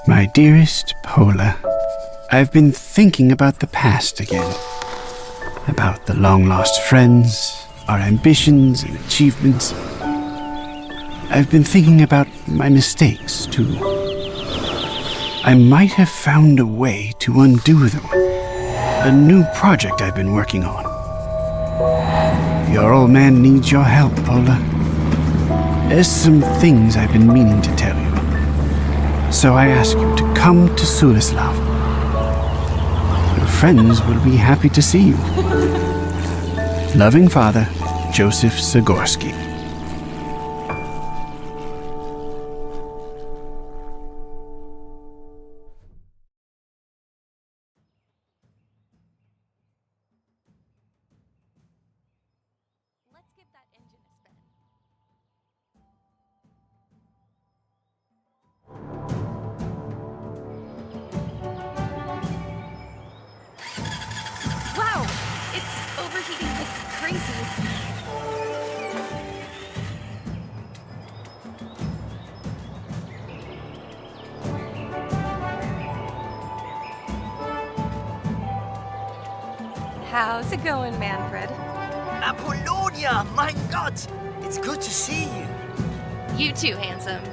My dearest Pola, I've been thinking about the past again. About the long-lost friends, our ambitions and achievements. I've been thinking about my mistakes, too. I might have found a way to undo them. A new project I've been working on. Your old man needs your help, Pola. There's some things I've been meaning to tell you. So I ask you to come to Sulislav. Your friends will be happy to see you. Loving father, Joseph Zagorsky. Let's give that engine a spin. Wow! It's overheating like crazy. How's it going, Manfred? Apollonia, mein Gott! It's good to see you. You too, handsome.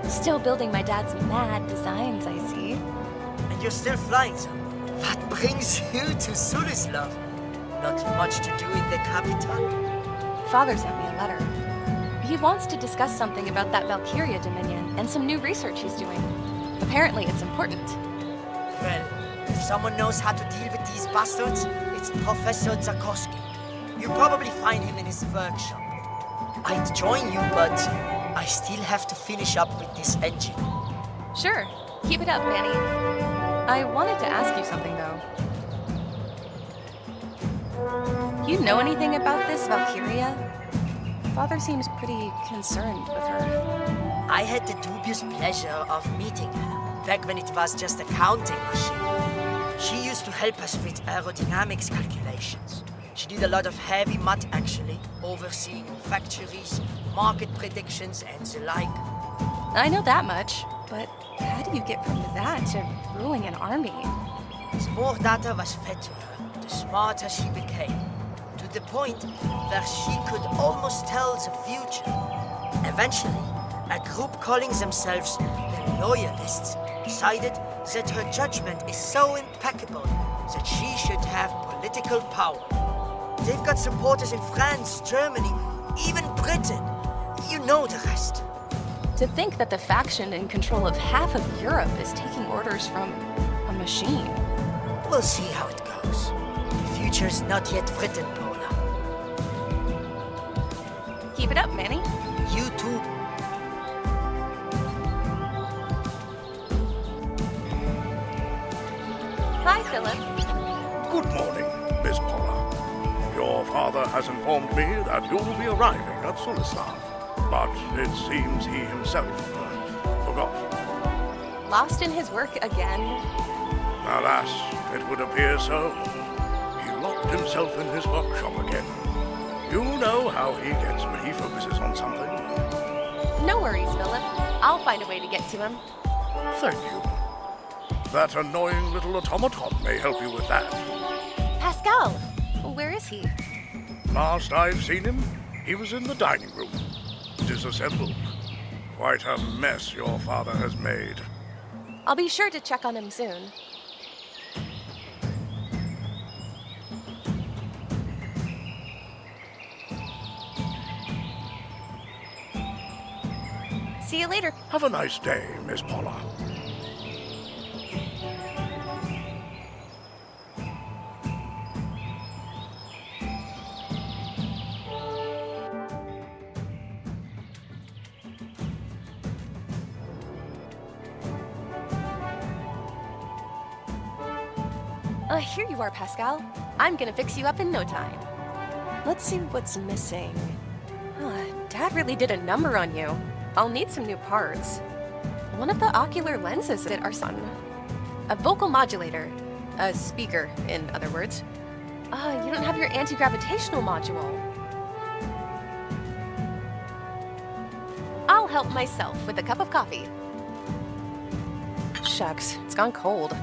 Still building my dad's mad designs, I see. And you're still flying, so what brings you to Sulislav? Not much to do in the capital? Father sent me a letter. He wants to discuss something about that Valkyria Dominion and some new research he's doing. Apparently it's important. Well, if someone knows how to deal with these bastards, it's Professor Zagorsky. You'll probably find him in his workshop. I'd join you, but I still have to finish up with this engine. Sure. Keep it up, Manny. I wanted to ask you something, though. You know anything about this Valkyria? Father seems pretty concerned with her. I had the dubious pleasure of meeting her, back when it was just a counting machine. She used to help us with aerodynamics calculations. She did a lot of heavy math, actually, overseeing factories, market predictions, and the like. I know that much, but how do you get from that to ruling an army? The more data was fed to her, the smarter she became, to the point where she could almost tell the future. Eventually, a group calling themselves the Loyalists decided that her judgment is so impeccable that she should have political power. They've got supporters in France, Germany, even Britain. You know the rest. To think that the faction in control of half of Europe is taking orders from a machine. We'll see how it goes. The future's not yet written, Pola. Keep it up, Manny. You too. Hi, Philip. Good morning, Miss Pola. Your father has informed me that you'll be arriving at Sulislav, but it seems he himself forgot. Lost in his work again? Alas, it would appear so. He locked himself in his workshop again. You know how he gets when he focuses on something. No worries, Philip. I'll find a way to get to him. Thank you. That annoying little automaton may help you with that. Pascal! Where is he? Last I've seen him, he was in the dining room, disassembled. Quite a mess your father has made. I'll be sure to check on him soon. See you later. Have a nice day, Miss Pola. Here you are, Pascal. I'm gonna fix you up in no time. Let's see what's missing. Dad really did a number on you. I'll need some new parts. One of the ocular lenses at our son. A vocal modulator. A speaker, in other words. You don't have your anti-gravitational module. I'll help myself with a cup of coffee. Shucks, it's gone cold.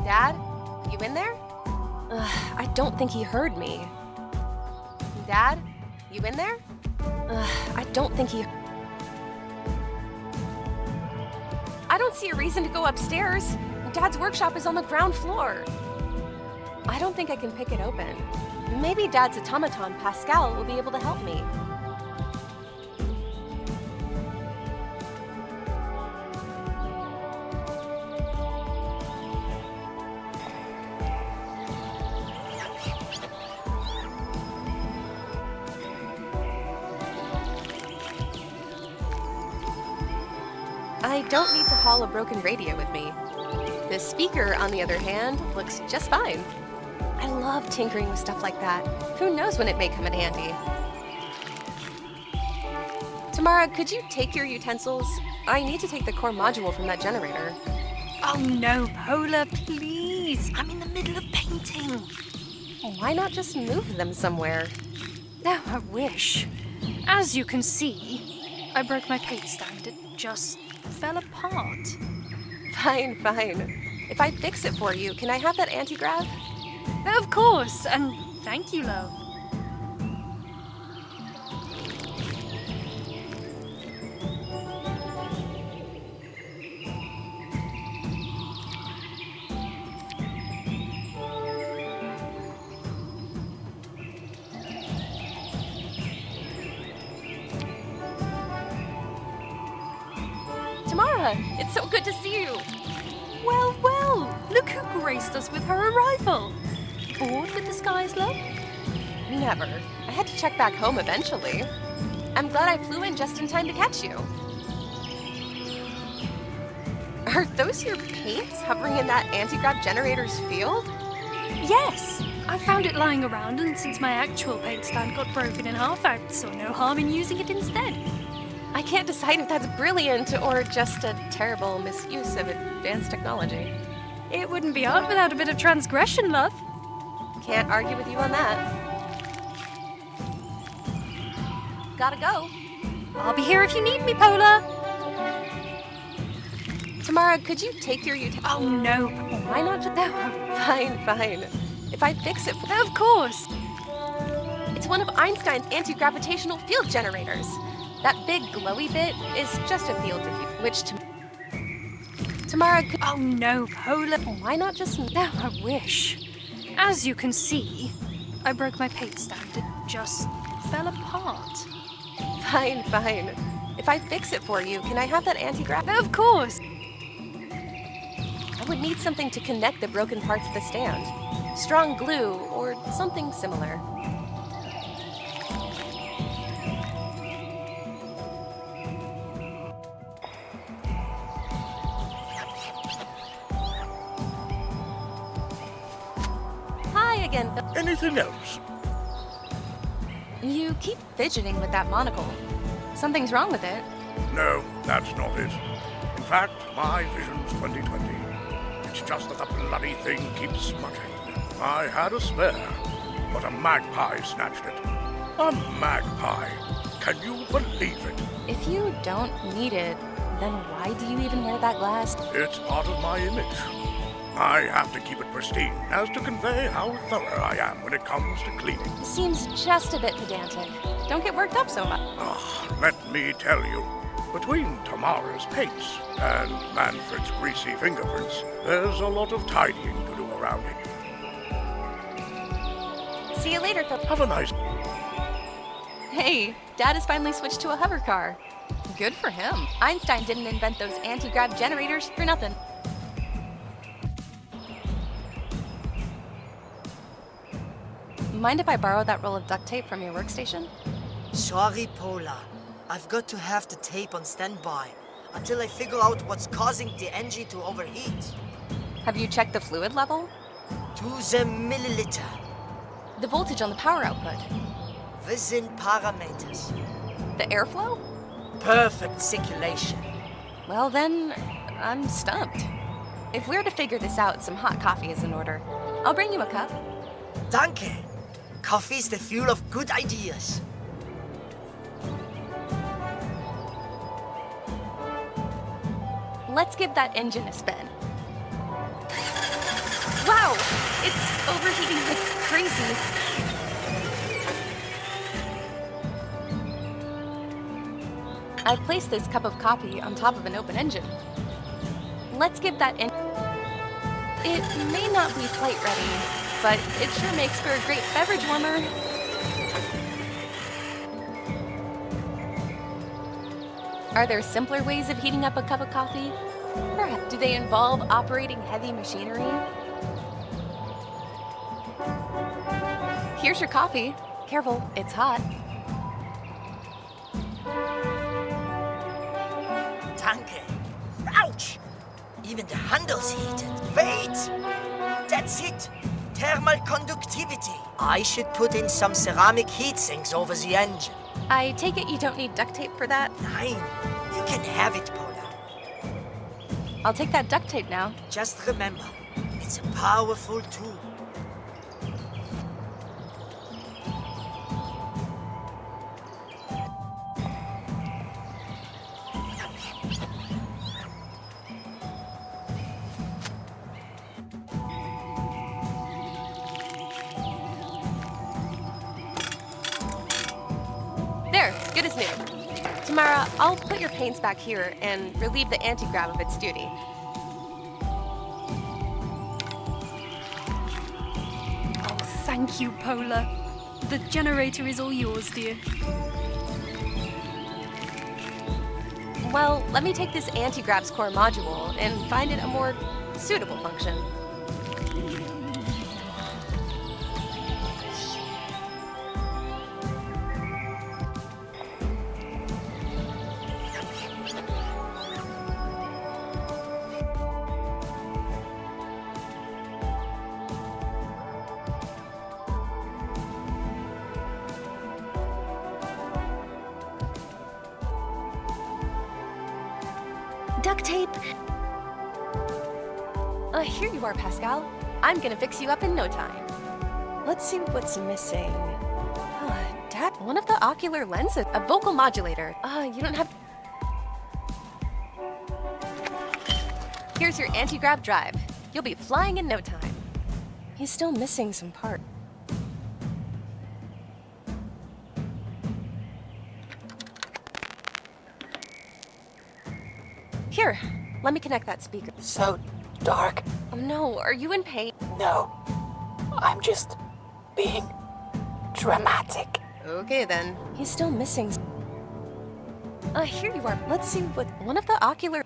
Dad? You in there? I don't think he heard me. Dad? You in there? I don't think he... I don't see a reason to go upstairs. Dad's workshop is on the ground floor. I don't think I can pick it open. Maybe Dad's automaton, Pascal, will be able to help me. I don't need to haul a broken radio with me. The speaker, on the other hand, looks just fine. I love tinkering with stuff like that. Who knows when it may come in handy. Tamara, could you take your utensils? I need to take the core module from that generator. Oh no, Pola, please. I'm in the middle of painting. Why not just move them somewhere? Oh, I wish. As you can see, I broke my paint stand. It just fell apart. Fine, fine. If I fix it for you, can I have that anti-grav? Of course, and thank you, love. Tamara, it's so good to see you. Well, well, look who graced us with her arrival. Bored with the skies, love? Never. I had to check back home eventually. I'm glad I flew in just in time to catch you. Are those your paints hovering in that anti-grav generator's field? Yes! I found it lying around, and since my actual paint stand got broken in half, I saw no harm in using it instead. I can't decide if that's brilliant or just a terrible misuse of advanced technology. It wouldn't be art without a bit of transgression, love. Can't argue with you on that. Gotta go. I'll be here if you need me, Pola. Tamara, could you take your utensils? Oh no. Why not just... Fine, fine. If I fix it for... Of course. It's one of Einstein's anti-gravitational field generators. That big glowy bit is just a field diffuser, which Tamara could... Oh no, Pola. Why not just... Oh, I wish. As you can see, I broke my paint stand. It just fell apart. Fine, fine. If I fix it for you, can I have that anti-grav? Of course. I would need something to connect the broken parts of the stand. Strong glue or something similar. Hi again. Anything else? You keep fidgeting with that monocle. Something's wrong with it. No, that's not it. In fact, my vision's 2020. It's just that the bloody thing keeps smudging. I had a spare, but a magpie snatched it. A magpie. Can you believe it? If you don't need it, then why do you even wear that glass? It's part of my image. I have to keep it pristine as to convey how thorough I am when it comes to cleaning. Seems just a bit pedantic. Don't get worked up so much. Let me tell you, between Tamara's paints and Manfred's greasy fingerprints, there's a lot of tidying to do around it. See you later, Phil. Have a nice... Hey, Dad has finally switched to a hover car. Good for him. Einstein didn't invent those anti-grav generators for nothing. Mind if I borrow that roll of duct tape from your workstation? Sorry, Pola. I've got to have the tape on standby until I figure out what's causing the engine to overheat. Have you checked the fluid level? To the milliliter. The voltage on the power output? Within parameters. The airflow? Perfect circulation. Well then, I'm stumped. If we're to figure this out, some hot coffee is in order. I'll bring you a cup. Danke. Coffee's the fuel of good ideas. Let's give that engine a spin. Wow! It's overheating like crazy. I've placed this cup of coffee on top of an open engine. Let's give that in. It may not be flight ready, but it sure makes for a great beverage warmer. Are there simpler ways of heating up a cup of coffee? Perhaps. Do they involve operating heavy machinery? Here's your coffee. Careful, it's hot. Danke. Ouch! Even the handle's heated. Wait! That's it! Thermal conductivity. I should put in some ceramic heat sinks over the engine. I take it you don't need duct tape for that? Nein, you can have it, Pola. I'll take that duct tape now. Just remember, it's a powerful tool. There, good as new. Tamara, I'll put your paints back here and relieve the anti-grav of its duty. Oh, thank you, Pola. The generator is all yours, dear. Well, let me take this anti-grav's core module and find it a more suitable function. Duct tape! Here you are, Pascal. I'm gonna fix you up in no time. Let's see what's missing. Dad, one of the ocular lenses. A vocal modulator. You don't have... Here's your anti-grav drive. You'll be flying in no time. He's still missing some part. Here, let me connect that speaker. So dark. Oh no, are you in pain? No, I'm just being dramatic. Okay then. He's still missing. Here you are. Let's see what one of the ocular...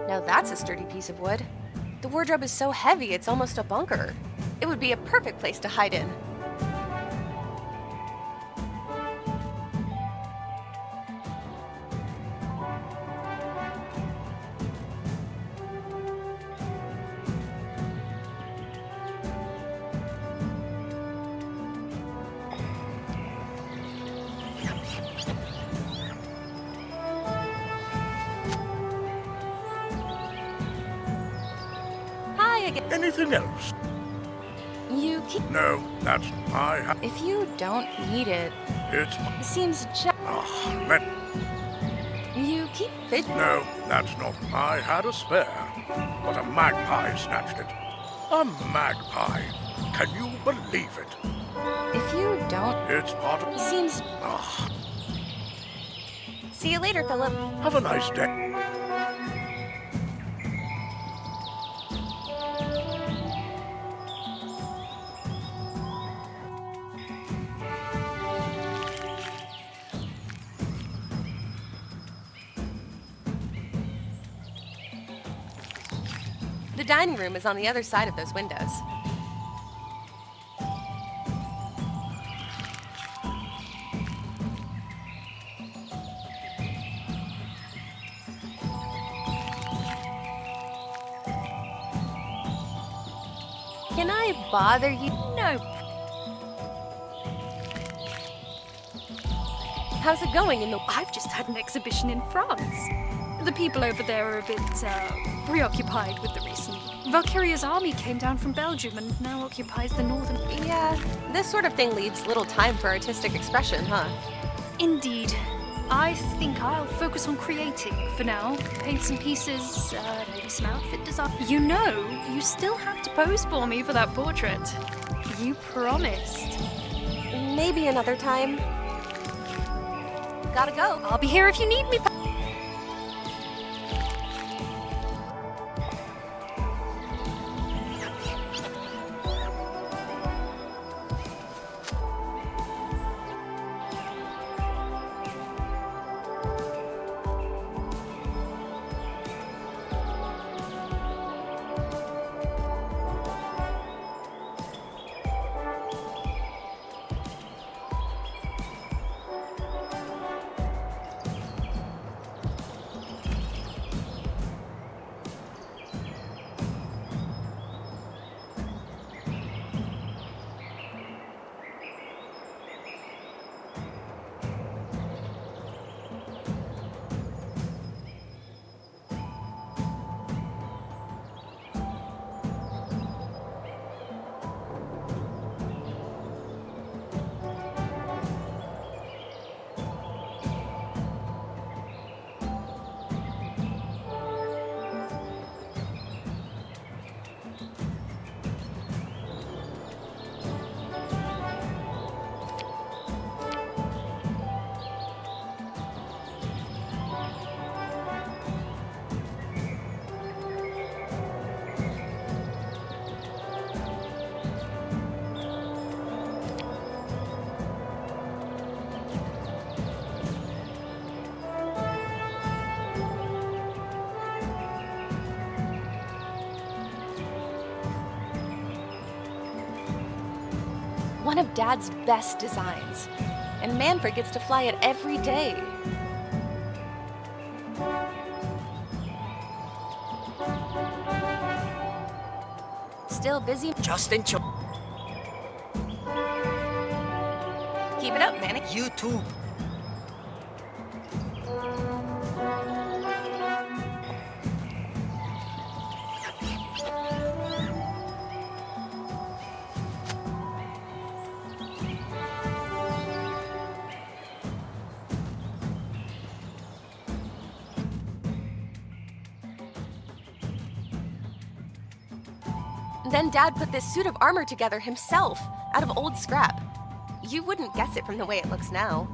Now that's a sturdy piece of wood. The wardrobe is so heavy it's almost a bunker. It would be a perfect place to hide in. Anything else? You keep... No, that's my... If you don't need it, It's... it seems let... You keep it. No, that's not. I had a spare, but a magpie snatched it. A magpie. Can you believe it? If you don't, It's part of... seems. Ah, See you later, Philip. have a nice day. The dining room is on the other side of those windows. Can I bother you? No. How's it going in the... I've just had an exhibition in France. The people over there are a bit, preoccupied with the recent... Valkyria's army came down from Belgium and now occupies the northern... Yeah, this sort of thing leaves little time for artistic expression, huh? Indeed. I think I'll focus on creating for now. Paint some pieces, maybe some outfit design. You know, you still have to pose for me for that portrait. You promised. Maybe another time. Gotta go. I'll be here if you need me. One of Dad's best designs. And Manfred gets to fly it every day. Still busy? Just enjoy. Keep it up, Manny. You too. Then Dad put this suit of armor together himself, out of old scrap. You wouldn't guess it from the way it looks now.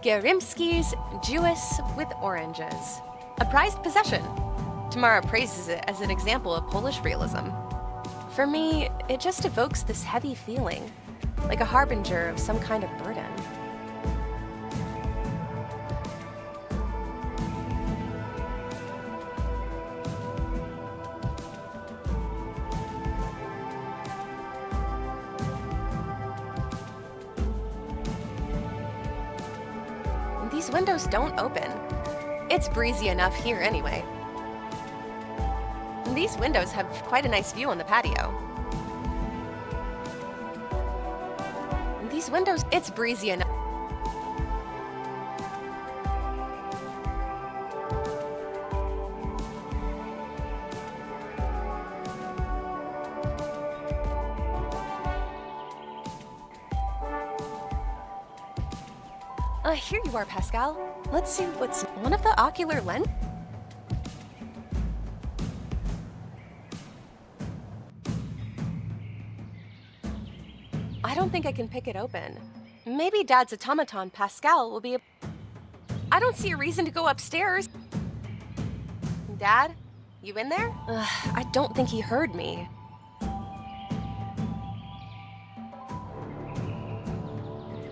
Gerimski's Jewess with oranges. A prized possession. Tamara praises it as an example of Polish realism. For me, it just evokes this heavy feeling, like a harbinger of some kind of burden. These windows don't open. It's breezy enough here anyway. These windows have quite a nice view on the patio. These windows, it's breezy enough. Here you are, Pascal. Let's see what's one of the ocular lens. I don't think I can pick it open. Maybe Dad's automaton, Pascal, will be I don't see a reason to go upstairs. Dad? You in there? I don't think he heard me.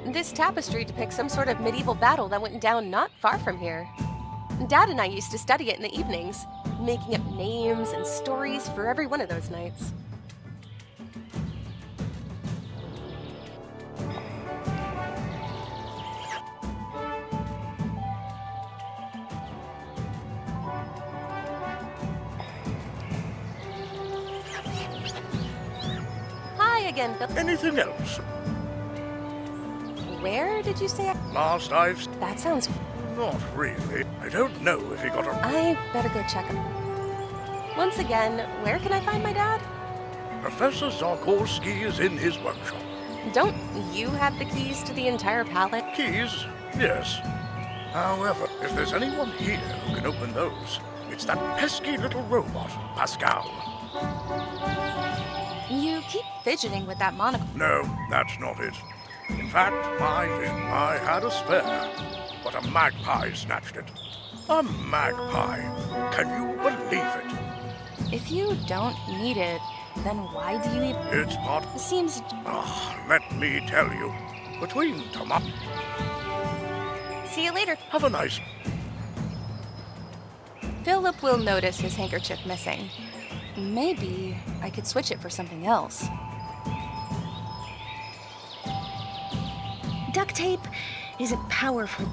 This tapestry depicts some sort of medieval battle that went down not far from here. Dad and I used to study it in the evenings, making up names and stories for every one of those nights. Hi again, Bill. Anything else? Where did you say Last I've... That sounds... Not really. I don't know if he got a... I better go check him. Once again, where can I find my dad? Professor Zarkorski is in his workshop. Don't you have the keys to the entire palette? Keys? Yes. However, if there's anyone here who can open those, it's that pesky little robot, Pascal. You keep fidgeting with that monocle. No, that's not it. In fact, I had a spare, but a magpie snatched it. A magpie. Can you believe it? If you don't need it, then why do you even... It's part... It seems... let me tell you. Between Toma... See you later. Have a nice... Philip will notice his handkerchief missing. Maybe I could switch it for something else. Duct tape isn't powerful.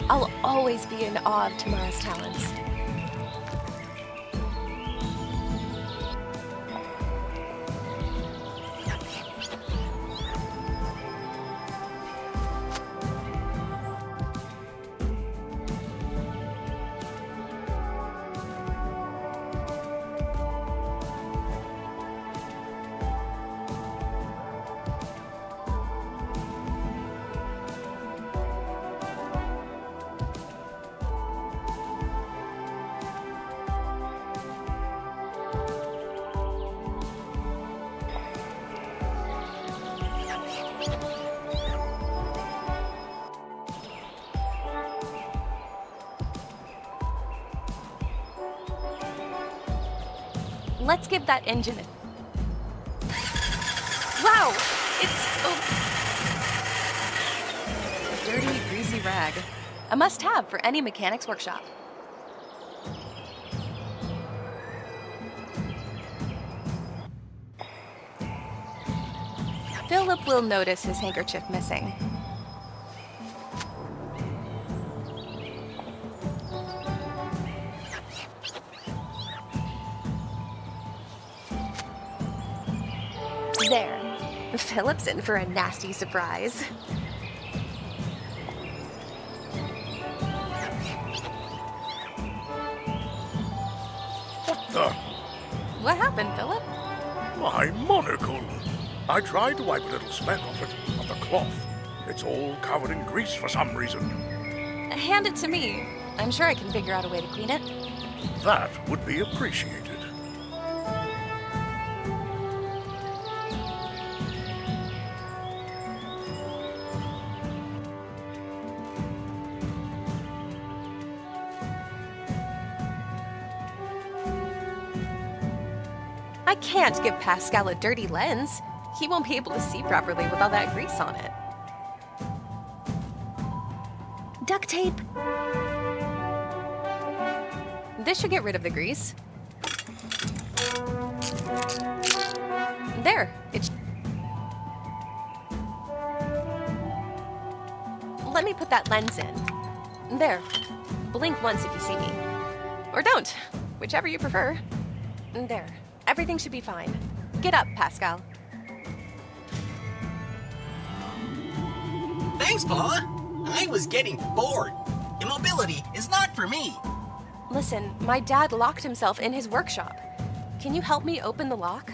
I'll always be in awe of Tamara's talents. Let's give that engine a... Wow! It's a dirty, greasy rag. A must-have for any mechanic's workshop. Philip will notice his handkerchief missing. There. Philip's in for a nasty surprise. What the? What happened, Philip? My monocle. I tried to wipe a little speck off it, of the cloth. It's all covered in grease for some reason. Hand it to me. I'm sure I can figure out a way to clean it. That would be appreciated. I can't give Pascal a dirty lens. He won't be able to see properly with all that grease on it. Duct tape. This should get rid of the grease. There. Let me put that lens in. There. Blink once if you see me. Or don't, whichever you prefer. There, everything should be fine. Get up, Pascal. Thanks, Paula. I was getting bored. Immobility is not for me. Listen, my dad locked himself in his workshop. Can you help me open the lock?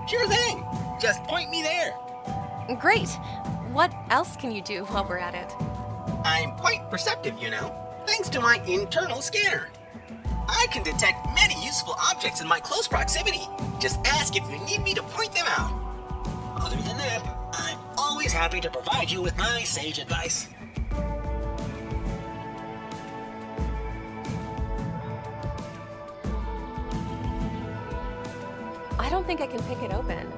Sure thing. Just point me there. Great. What else can you do while we're at it? I'm quite perceptive, you know, thanks to my internal scanner. I can detect many useful objects in my close proximity. Just ask if you need me to point them out. Other than that, I'm always happy to provide you with my sage advice. I don't think I can pick it open.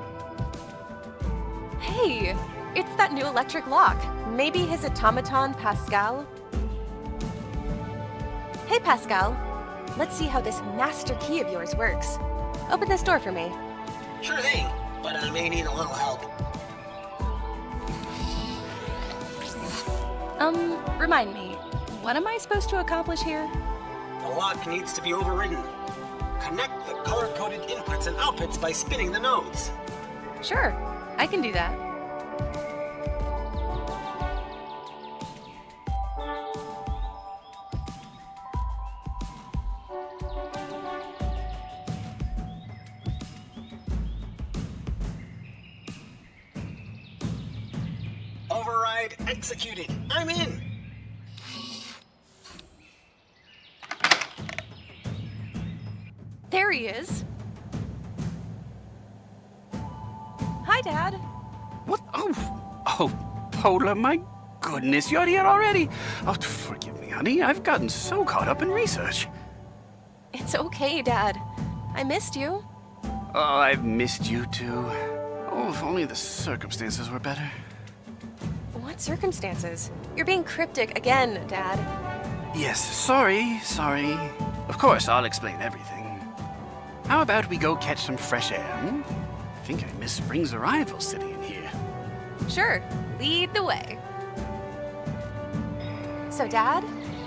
Hey, it's that new electric lock. Maybe his automaton, Pascal? Hey, Pascal. Let's see how this master key of yours works. Open this door for me. Sure thing, but I may need a little help. Remind me, what am I supposed to accomplish here? The lock needs to be overridden. Connect the color-coded inputs and outputs by spinning the nodes. Sure, I can do that. Override executed. I'm in. There he is. Hi, Dad. What? Oh, Pola, my goodness, you're here already. Oh, forgive me, honey. I've gotten so caught up in research. It's okay, Dad. I missed you. Oh, I've missed you too. Oh, if only the circumstances were better. What circumstances? You're being cryptic again, Dad. Yes, sorry. Of course, I'll explain everything. How about we go catch some fresh air, hmm? I think I miss spring's arrival sitting in here. Sure, lead the way. So, Dad,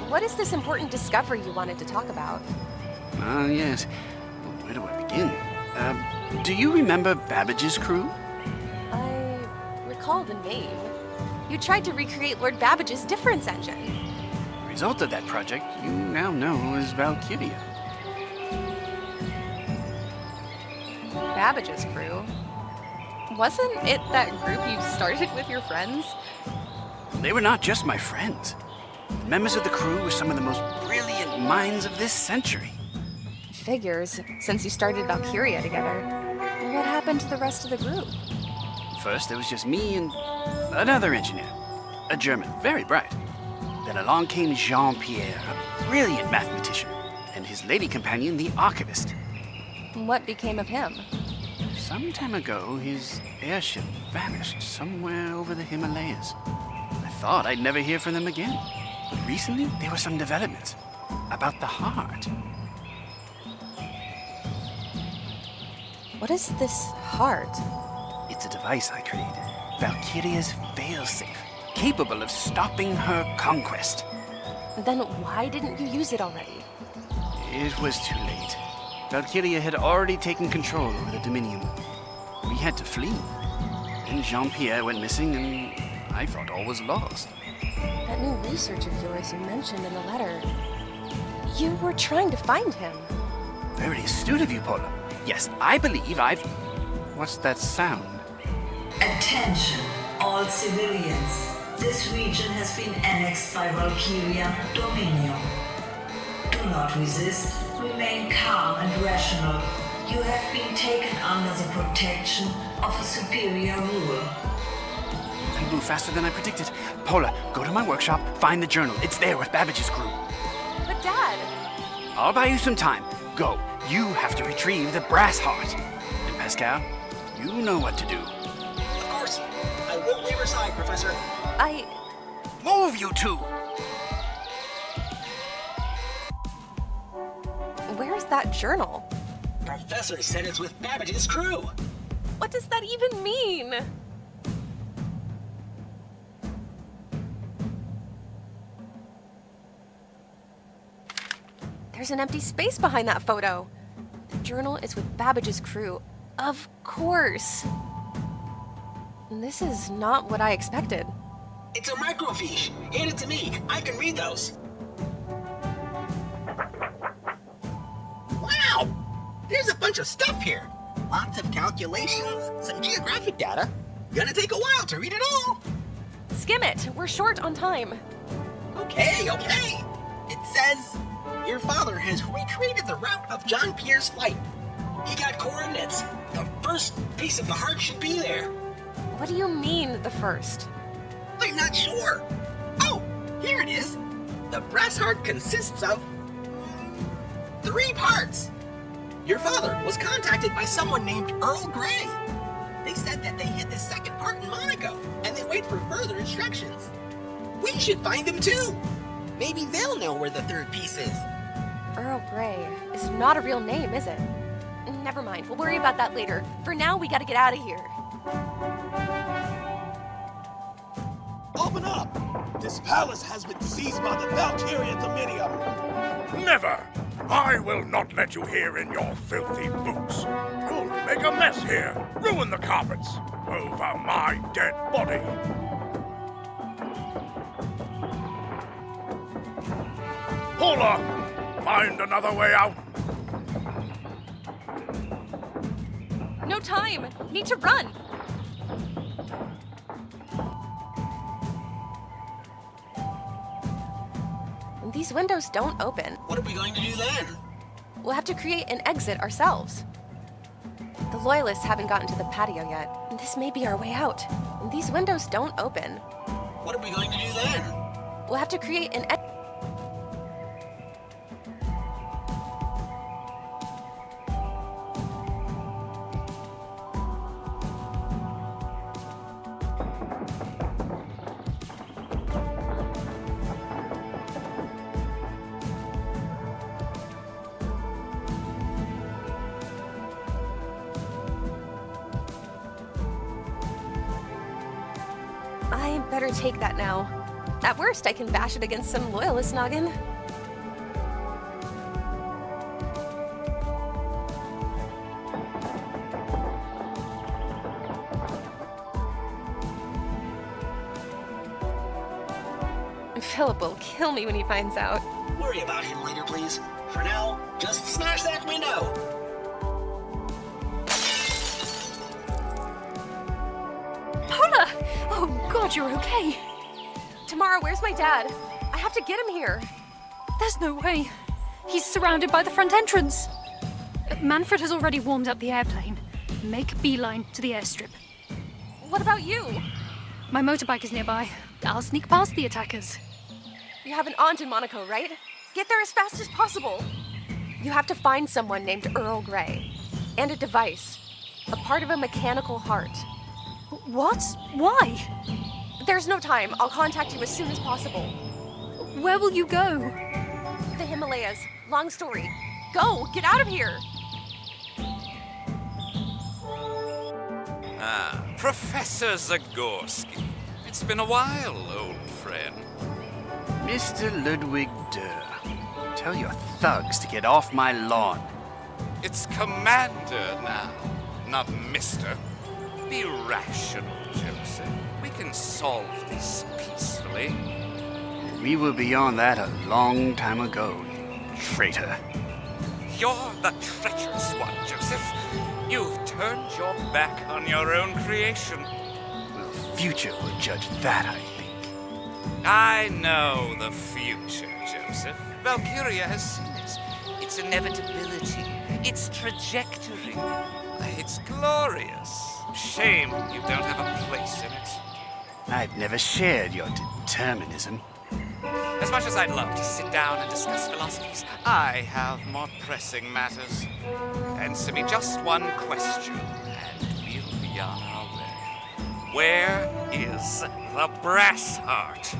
what is this important discovery you wanted to talk about? Yes. Where do I begin? Do you remember Babbage's crew? I recall the name. You tried to recreate Lord Babbage's difference engine. The result of that project you now know as Valkyria. Babbage's crew? Wasn't it that group you started with your friends? They were not just my friends. The members of the crew were some of the most brilliant minds of this century. Figures, since you started Valkyria together. What happened to the rest of the group? First, there was just me and another engineer, a German, very bright. Then along came Jean-Pierre, a brilliant mathematician, and his lady companion, the archivist. What became of him? Some time ago, his airship vanished somewhere over the Himalayas. I thought I'd never hear from them again. But recently, there were some developments about the heart. What is this heart? It's a device I created, Valkyria's failsafe, capable of stopping her conquest. Then why didn't you use it already? It was too late. Valkyria had already taken control over the Dominion. We had to flee. Then Jean-Pierre went missing, and I thought all was lost. That new research of yours you mentioned in the letter. You were trying to find him. Very astute of you, Paula. Yes, I believe I've... What's that sound? Attention, all civilians. This region has been annexed by Valkyrian Dominion. Do not resist. Remain calm and rational. You have been taken under the protection of a superior ruler. They move faster than I predicted. Paula, go to my workshop, find the journal. It's there with Babbage's crew. But Dad... I'll buy you some time. Go. You have to retrieve the brass heart. And Pascal, you know what to do. Of course. I will lay your side, Professor. Move, you two! Where's that journal? Professor said it's with Babbage's crew. What does that even mean? There's an empty space behind that photo. The journal is with Babbage's crew. Of course. This is not what I expected. It's a microfiche. Hand it to me. I can read those. Wow! There's a bunch of stuff here. Lots of calculations, some geographic data. Gonna take a while to read it all. Skim it. We're short on time. Okay. It says, your father has recreated the route of John Pierre's flight. He got coordinates. The first piece of the heart should be there. What do you mean, the first? I'm not sure. Oh, here it is. The brass heart consists of 3 parts. Your father was contacted by someone named Earl Grey. They said that they hid the second part in Monaco, and they wait for further instructions. We should find them too. Maybe they'll know where the third piece is. Earl Grey is not a real name, is it? Never mind. We'll worry about that later. For now, we gotta get out of here. Open up! This palace has been seized by the Valkyria Dominium. Never! I will not let you here in your filthy boots. You'll make a mess here, ruin the carpets, over my dead body. Paula, find another way out. No time! Need to run! These windows don't open. What are we going to do then? We'll have to create an exit ourselves. The Loyalists haven't gotten to the patio yet. This may be our way out. These windows don't open. What are we going to do then? We'll have to create an exit. I better take that now. At worst, I can bash it against some Loyalist noggin. Philip will kill me when he finds out. Worry about him later, please. For now, just smash that window. Paula! Oh God, you're okay. Tamara, where's my dad? I have to get him here. There's no way. He's surrounded by the front entrance. Manfred has already warmed up the airplane. Make a beeline to the airstrip. What about you? My motorbike is nearby. I'll sneak past the attackers. You have an aunt in Monaco, right? Get there as fast as possible. You have to find someone named Earl Grey. And a device. A part of a mechanical heart. What? Why? There's no time. I'll contact you as soon as possible. Where will you go? The Himalayas. Long story. Go! Get out of here! Ah, Professor Zagorski. It's been a while, old friend. Mr. Ludwig Durr, tell your thugs to get off my lawn. It's Commander now, not Mr. Be rational, Joseph. We can solve this peacefully. We were beyond that a long time ago, you traitor. You're the treacherous one, Joseph. You've turned your back on your own creation. Well, the future will judge that, I think. I know the future, Joseph. Valkyria has seen it. Its inevitability, its trajectory. It's glorious. Shame you don't have a place in it. I've never shared your determinism. As much as I'd love to sit down and discuss philosophies, I have more pressing matters. Answer me just one question, and we'll be on our way. Where is the brass heart?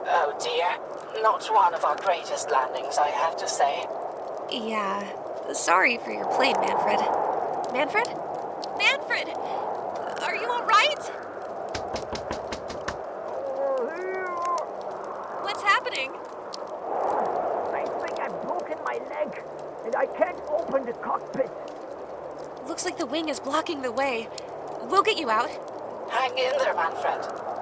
Oh dear. Not one of our greatest landings, I have to say. Yeah. Sorry for your plane, Manfred. Manfred? Manfred! Are you alright? What's happening? I think I've broken my leg, and I can't open the cockpit. Looks like the wing is blocking the way. We'll get you out. Hang in there, Manfred.